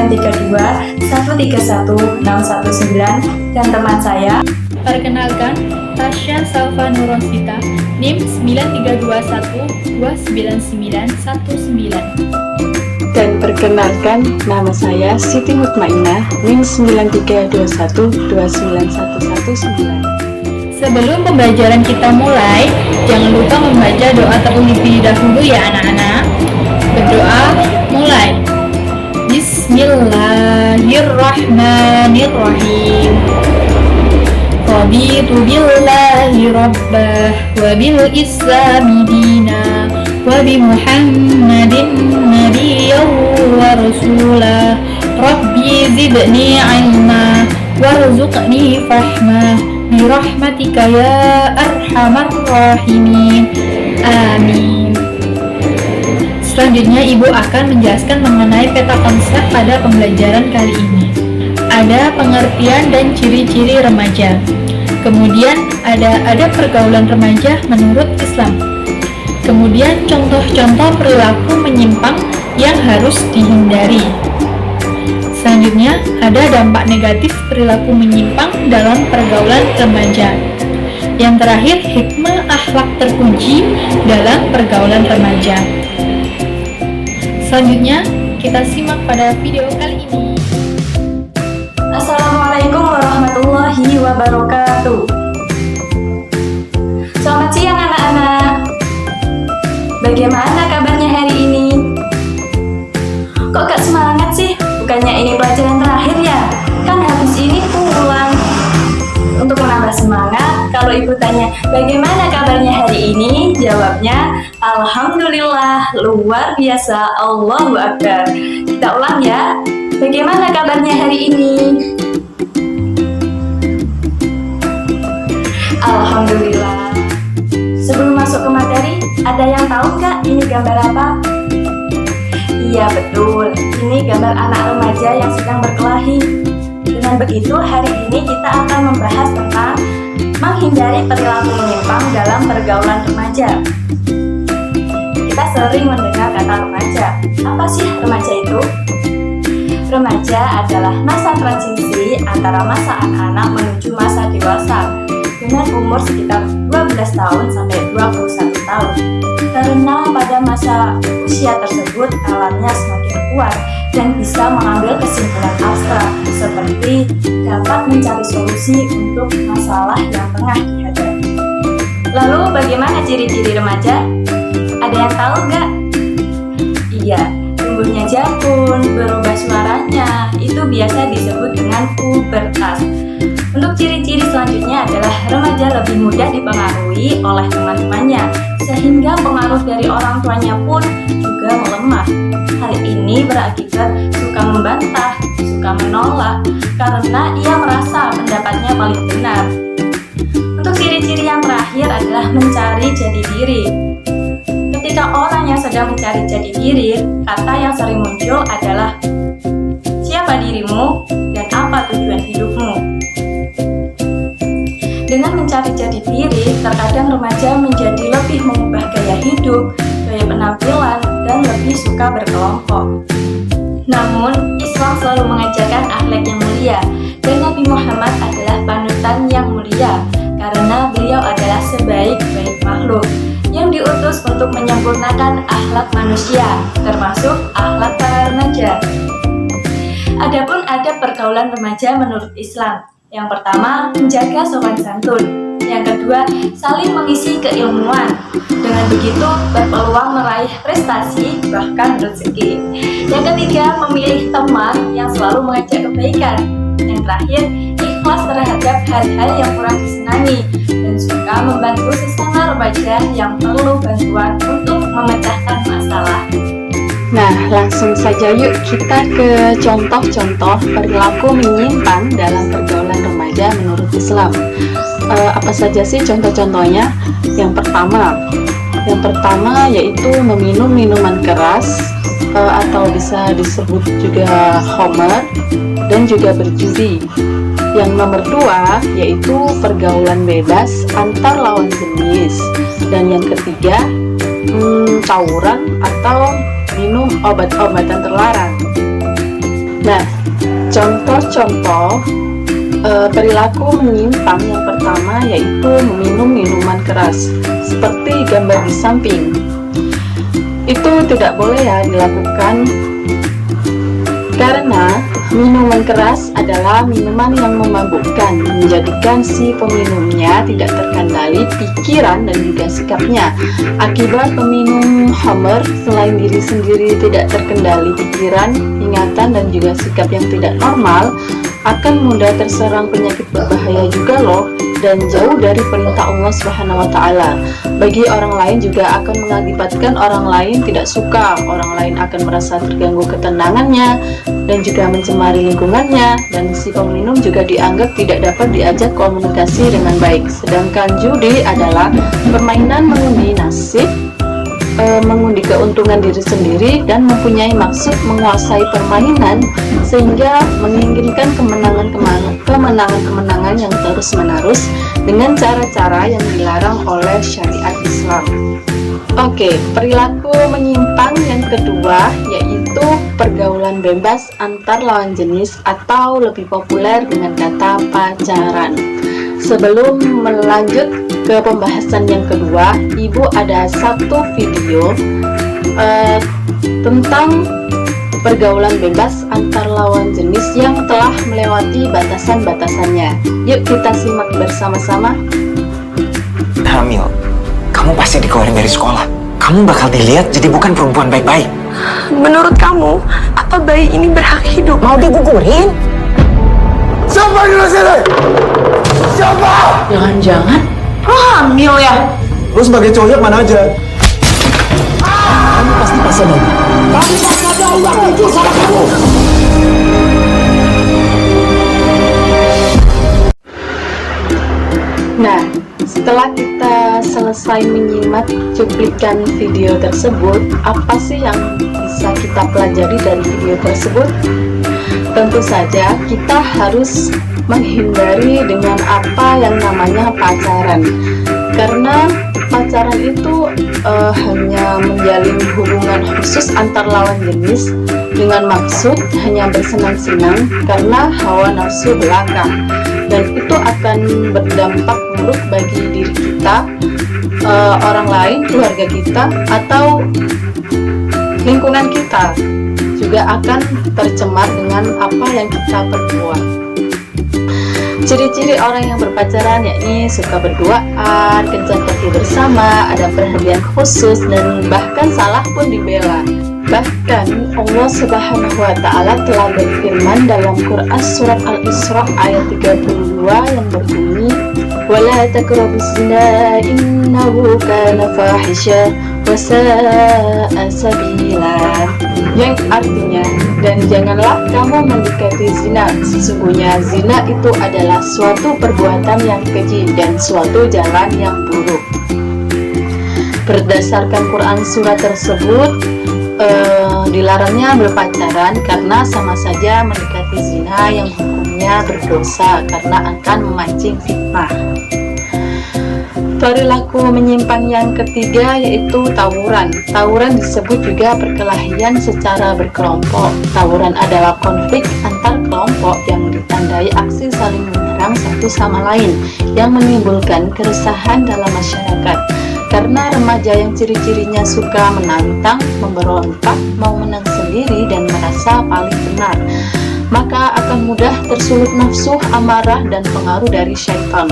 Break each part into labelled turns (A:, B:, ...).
A: 932131619 dan teman saya.
B: Perkenalkan, Tasya Salva Nurrosita, NIM 9321299119.
C: Dan perkenalkan, nama saya Siti Mutmainah, NIM 9321291119.
B: Sebelum pembelajaran kita mulai, jangan lupa membaca doa terlebih dahulu ya anak-anak. Berdoa, mulai. Bismillahirrahmanirrahim. Raditu billahi rabbah wa bil islami dina wa bi Muhammadin nabiyyan wa rasulah. Rabbi zidni ilma warzuqni fahmah bi rahmatika ya arhamar rahimin. Amin. Selanjutnya Ibu akan menjelaskan mengenai peta konsep pada pembelajaran kali ini. Ada pengertian dan ciri-ciri remaja. Kemudian ada pergaulan remaja menurut Islam. Kemudian contoh-contoh perilaku menyimpang yang harus dihindari. Selanjutnya ada dampak negatif perilaku menyimpang dalam pergaulan remaja. Yang terakhir, hikmah akhlak terpuji dalam pergaulan remaja. Selanjutnya kita simak pada video kali ini.
A: Assalamualaikum warahmatullahi wabarakatuh. Selamat siang anak-anak. Bagaimana kabarnya hari ini? Kok gak semangat sih? Bukannya ini pelajaran terakhir ya? Kan habis ini pulang. Untuk menambah semangat, kalau ibu tanya bagaimana kabarnya hari ini, jawabnya alhamdulillah, luar biasa, Allahu Akbar. Kita ulang ya. Bagaimana kabarnya hari ini? Alhamdulillah. Sebelum masuk ke materi, ada yang tahu nggak ini gambar apa? Iya betul, ini gambar anak remaja yang sedang berkelahi. Dengan begitu, hari ini kita akan membahas tentang menghindari perilaku menyimpang dalam pergaulan remaja. Kita sering mendengar kata remaja. Apa sih remaja itu? Remaja adalah masa transisi antara masa anak-anak menuju masa dewasa dengan umur sekitar 12 tahun sampai 21 tahun. Karena pada masa usia tersebut alamnya semakin kuat dan bisa mengambil kesimpulan abstrak seperti dapat mencari solusi untuk masalah yang tengah dihadapi. Lalu bagaimana ciri-ciri remaja? Ada yang tahu nggak? Iya, tumbuhnya jakun, berubah suaranya, itu biasa disebut dengan pubertas. Untuk ciri-ciri selanjutnya adalah remaja lebih mudah dipengaruhi oleh teman-temannya, sehingga pengaruh dari orang tuanya pun juga melemah. Hal ini berakibat suka membantah, suka menolak, karena ia merasa pendapatnya paling benar. Untuk ciri-ciri yang terakhir adalah mencari jati diri. Ketika orang yang sedang mencari jati diri, kata yang sering muncul adalah siapa dirimu dan apa tujuan hidupmu. Dengan mencari jati diri, terkadang remaja menjadi lebih mengubah gaya hidup, gaya penampilan, dan lebih suka berkelompok. Namun, Islam selalu mengajarkan akhlak yang mulia, dan Nabi Muhammad adalah panutan yang mulia, karena beliau adalah sebaik-baik makhluk yang diutus untuk menyempurnakan akhlak manusia, termasuk akhlak para remaja. Adapun adab pergaulan remaja menurut Islam. Yang pertama, menjaga sopan santun. Yang kedua, saling mengisi keilmuan. Dengan begitu, berpeluang meraih prestasi, bahkan rezeki. Yang ketiga, memilih teman yang selalu mengajak kebaikan. Yang terakhir, ikhlas terhadap hal-hal yang kurang disenangi dan suka membantu sesama remaja yang perlu bantuan untuk memecahkan masalah.
C: Nah, langsung saja yuk kita ke contoh-contoh perilaku menyimpang dalam pergaulan remaja menurut Islam. Apa saja sih contoh-contohnya? Yang pertama yaitu meminum minuman keras atau bisa disebut juga khamar, dan juga berjudi. Yang nomor 2 yaitu pergaulan bebas antar lawan jenis. Dan yang ketiga, tawuran atau minum obat-obatan terlarang. Nah, contoh-contoh perilaku menyimpang yang pertama yaitu meminum minuman keras, seperti gambar di samping. Itu tidak boleh ya dilakukan, karena minuman keras adalah minuman yang memabukkan, menjadikan si peminumnya tidak terkendali pikiran dan juga sikapnya. Akibat peminum khamr, selain diri sendiri tidak terkendali pikiran, ingatan, dan juga sikap yang tidak normal, akan mudah terserang penyakit berbahaya juga loh, dan jauh dari perintah Allah Subhanahu wa Ta'ala. Bagi orang lain juga akan mengakibatkan orang lain tidak suka, orang lain akan merasa terganggu ketenangannya dan juga mencemari lingkungannya, dan si peminum juga dianggap tidak dapat diajak komunikasi dengan baik. Sedangkan judi adalah permainan mengundi nasib, mengundi keuntungan diri sendiri, dan mempunyai maksud menguasai permainan sehingga menginginkan kemenangan yang terus-menerus dengan cara-cara yang dilarang oleh syariat Islam. Oke, perilaku menyimpang yang kedua yaitu pergaulan bebas antar lawan jenis atau lebih populer dengan kata pacaran. Sebelum melanjut ke pembahasan yang kedua, Ibu ada satu video tentang pergaulan bebas antar lawan jenis yang telah melewati batasan-batasannya. Yuk kita simak bersama-sama.
D: Hamil, kamu pasti dikeluarin dari sekolah. Kamu bakal dilihat jadi bukan perempuan baik-baik.
E: Menurut kamu, apa bayi ini berhak hidup?
D: Mau digugurin?
F: Siapa di sini? Siapa?
C: Jangan-jangan
E: Hamil ya?
F: Lu sebagai cowok mana aja? Kamu pasti pasal dong. Kamu pasti ada uang jujur sama kamu.
C: Nah, setelah kita selesai menyimak cuplikan video tersebut, apa sih yang bisa kita pelajari dari video tersebut? Tentu saja kita harus menghindari dengan apa yang namanya pacaran, karena pacaran itu hanya menjalin hubungan khusus antar lawan jenis dengan maksud hanya bersenang-senang karena hawa nafsu belaka, dan itu akan berdampak buruk bagi diri kita, orang lain, keluarga kita, atau lingkungan kita juga akan tercemar dengan apa yang kita perbuat. Ciri-ciri orang yang berpacaran yakni suka berduaan, kencan kaki bersama, ada perhatian khusus, dan bahkan salah pun dibela. Bahkan Allah Subhanahu wa Ta'ala telah berfirman dalam Quran surat Al-Isra ayat 32 yang berbunyi, "Wala taqrabuz zina innahu kana fahisha wa sa'a sabila." Yang artinya, dan janganlah kamu mendekati zina, sesungguhnya zina itu adalah suatu perbuatan yang keji dan suatu jalan yang buruk. Berdasarkan Quran surat tersebut, dilarangnya berpacaran karena sama saja mendekati zina yang hukumnya berdosa karena akan memancing fitnah. Perilaku menyimpang yang ketiga yaitu tawuran. Tawuran disebut juga perkelahian secara berkelompok. Tawuran adalah konflik antar kelompok yang ditandai aksi saling menyerang satu sama lain yang menimbulkan keresahan dalam masyarakat. Karena remaja yang ciri-cirinya suka menantang, memberontak, mau menang sendiri, dan merasa paling benar, maka akan mudah tersulut nafsu, amarah, dan pengaruh dari syaitan.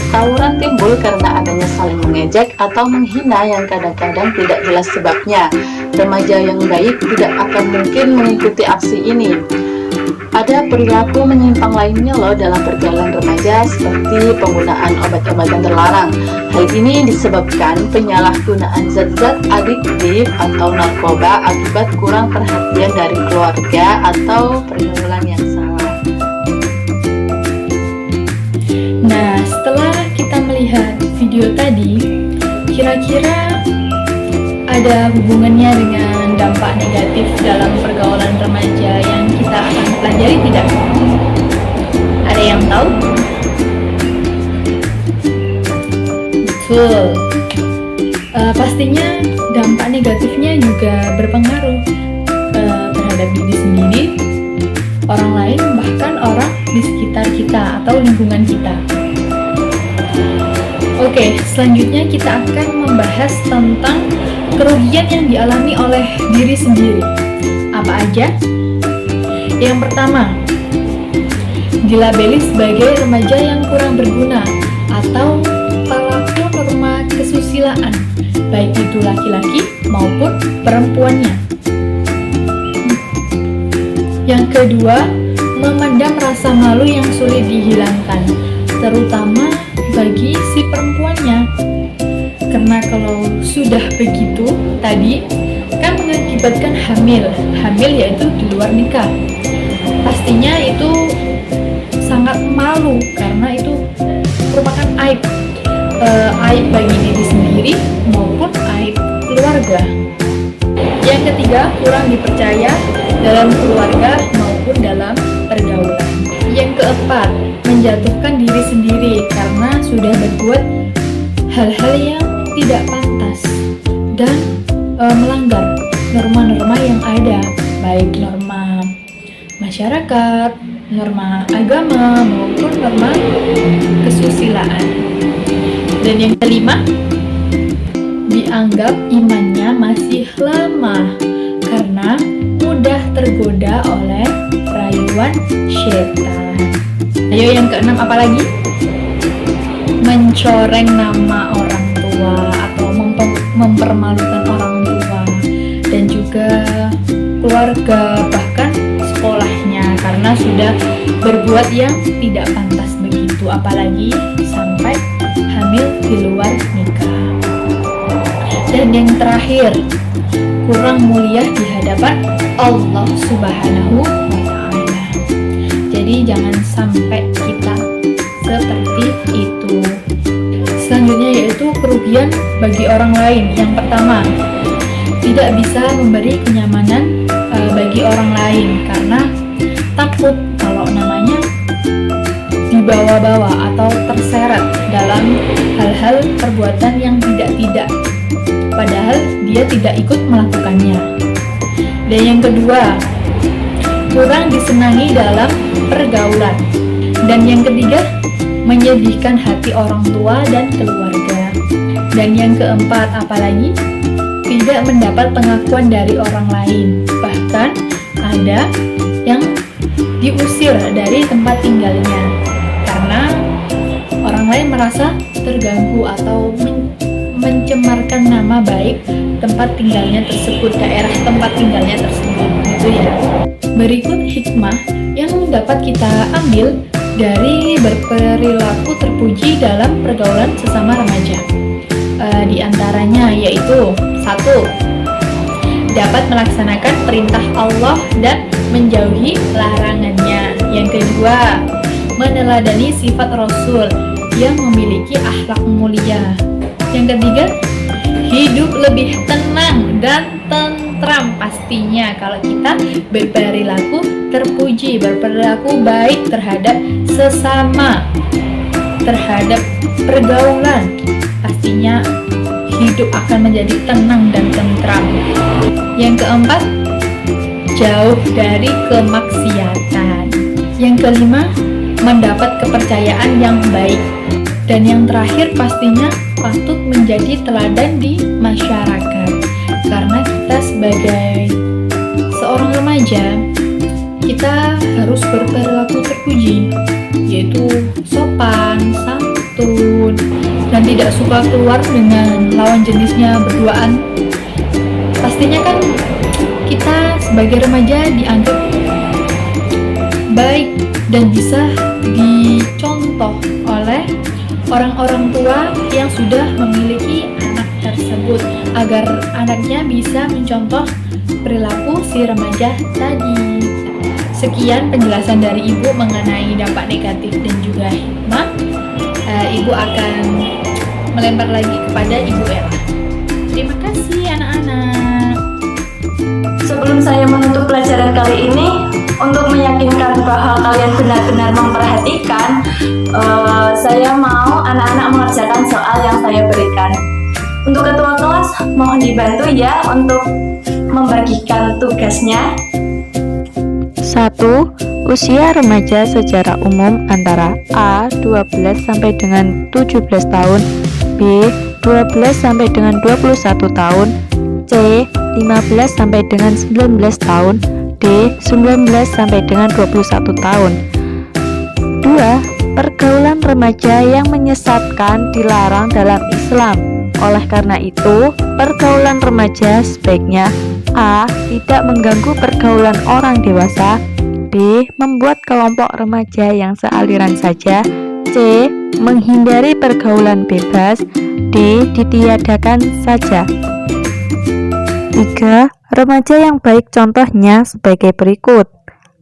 C: Tawuran timbul karena adanya saling mengejek atau menghina yang kadang-kadang tidak jelas sebabnya. Remaja yang baik tidak akan mungkin mengikuti aksi ini. Ada perilaku menyimpang lainnya loh dalam pergaulan remaja, seperti penggunaan obat-obatan terlarang. Hal ini disebabkan penyalahgunaan zat-zat adiktif atau narkoba akibat kurang perhatian dari keluarga atau pergaulan yang salah.
B: Nah, setelah kita melihat video tadi, kira-kira ada hubungannya dengan dampak negatif dalam pergaulan remaja yang kita akan pelajari tidak? Ada yang tahu? Betul. Pastinya dampak negatifnya juga berpengaruh terhadap diri sendiri, orang lain, bahkan orang di sekitar kita atau lingkungan kita. Oke, selanjutnya kita akan membahas tentang kerugian yang dialami oleh diri sendiri. Apa aja? Yang pertama, dilabeli sebagai remaja yang kurang berguna atau pelaku norma kesusilaan, baik itu laki-laki maupun perempuannya. Yang kedua, memendam rasa malu yang sulit dihilangkan, terutama bagi si perempuannya. Karena kalau sudah begitu tadi kan mengakibatkan hamil yaitu di luar nikah. Pastinya itu sangat malu karena itu merupakan aib bagi diri sendiri maupun aib keluarga. Yang ketiga, kurang dipercaya dalam keluarga maupun dalam pergaulan. Yang keempat, menjatuhkan diri sendiri karena sudah berbuat hal-hal yang tidak pantas dan melanggar norma-norma yang ada, baik norma masyarakat, norma agama, maupun norma kesusilaan. Dan yang kelima, dianggap imannya masih lemah karena mudah tergoda oleh rayuan syaitan. Ayo yang keenam, apa lagi? Mencoreng nama orang tua atau mempermalukan orang tua dan juga keluarga, bahkan sekolahnya, karena sudah berbuat yang tidak pantas begitu, apalagi sampai hamil di luar nikah. Dan yang terakhir, kurang mulia di hadapan Allah Subhanahu wa Ta'ala. Jadi jangan sampai kita seperti itu. Selanjutnya yaitu kerugian bagi orang lain. Yang pertama, tidak bisa memberi kenyamanan bagi orang lain karena takut kalau namanya dibawa-bawa atau terseret dalam hal-hal perbuatan yang tidak, padahal dia tidak ikut melakukannya. Dan yang kedua, kurang disenangi dalam pergaulan. Dan yang ketiga, menyedihkan hati orang tua dan keluarga. Dan yang keempat, apalagi tidak mendapat pengakuan dari orang lain. Bahkan ada yang diusir dari tempat tinggalnya karena orang lain merasa terganggu atau mencemarkan nama baik tempat tinggalnya tersebut, daerah tempat tinggalnya tersebut, gitu ya. Berikut hikmah yang dapat kita ambil dari berperilaku terpuji dalam pergaulan sesama remaja. Di antaranya yaitu 1. Dapat melaksanakan perintah Allah dan menjauhi larangannya. Yang kedua, meneladani sifat Rasul yang memiliki akhlak mulia. Yang ketiga, hidup lebih tenang dan tentram pastinya kalau kita berperilaku terpuji, berperilaku baik terhadap sesama, terhadap pergaulan. Pastinya hidup akan menjadi tenang dan tentram. Yang keempat, jauh dari kemaksiatan. Yang kelima, mendapat kepercayaan yang baik. Dan yang terakhir pastinya patut menjadi teladan di masyarakat. Karena kita sebagai seorang remaja, kita harus berperilaku terpuji, yaitu sopan, santun, dan tidak suka keluar dengan lawan jenisnya berduaan. Pastinya kan kita sebagai remaja dianggap baik dan bisa dicontoh oleh orang-orang tua yang sudah memiliki anak tersebut agar anaknya bisa mencontoh perilaku si remaja tadi. Sekian penjelasan dari Ibu mengenai dampak negatif dan juga hikmah. Ibu akan melempar lagi kepada Ibu Ella. Terima kasih anak-anak.
A: Sebelum saya menutup pelajaran kali ini, untuk meyakinkan bahwa kalian benar-benar memperhatikan, saya mau anak-anak mengerjakan soal yang saya berikan. Untuk ketua kelas, mohon dibantu ya untuk membagikan tugasnya.
C: 1.
B: Usia remaja secara umum antara A. 12 sampai dengan 17 tahun, B. 12 sampai dengan 21 tahun, C. 15 sampai dengan 19 tahun, D. 19 sampai dengan 21 tahun. 2. Pergaulan remaja yang menyesatkan dilarang dalam Islam. Oleh karena itu, pergaulan remaja sebaiknya A. Tidak mengganggu pergaulan orang dewasa, B. Membuat kelompok remaja yang sealiran saja, C. Menghindari pergaulan bebas, D. Ditiadakan saja. 3. Remaja yang baik contohnya sebagai berikut.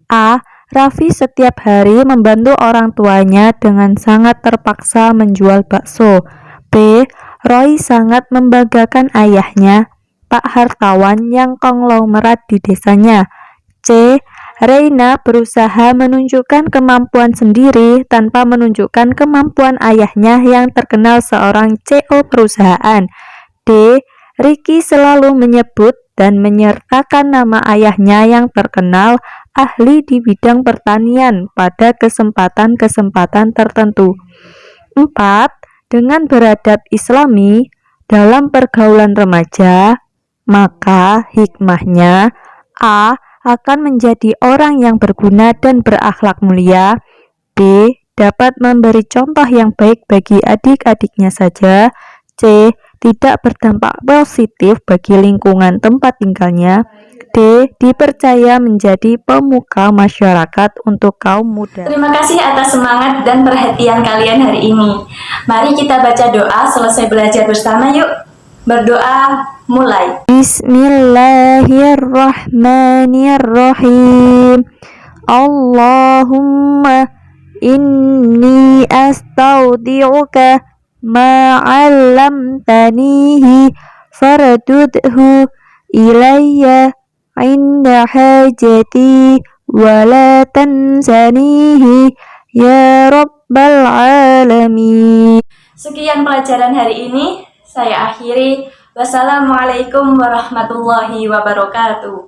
B: A. Raffi setiap hari membantu orang tuanya dengan sangat terpaksa menjual bakso. B. Roy sangat membanggakan ayahnya, Pak Hartawan yang konglomerat di desanya. C. Reina berusaha menunjukkan kemampuan sendiri tanpa menunjukkan kemampuan ayahnya yang terkenal seorang CEO perusahaan. D. Ricky selalu menyebut dan menyertakan nama ayahnya yang terkenal ahli di bidang pertanian pada kesempatan-kesempatan tertentu. 4. Dengan beradab Islami dalam pergaulan remaja, maka hikmahnya A. Akan menjadi orang yang berguna dan berakhlak mulia, B. Dapat memberi contoh yang baik bagi adik-adiknya saja, C. Tidak berdampak positif bagi lingkungan tempat tinggalnya, D. Dipercaya menjadi pemuka masyarakat untuk kaum muda.
A: Terima kasih atas semangat dan perhatian kalian hari ini. Mari kita baca doa selesai belajar bersama yuk. Berdoa mulai. Bismillahirrahmanirrahim. Allahumma inni astaudi'uka ma'allamtanihi fardudhu ilayya inda hajati wa la tansanihi ya rabbal alamin. Sekian pelajaran hari ini, saya akhiri. Wassalamualaikum warahmatullahi wabarakatuh.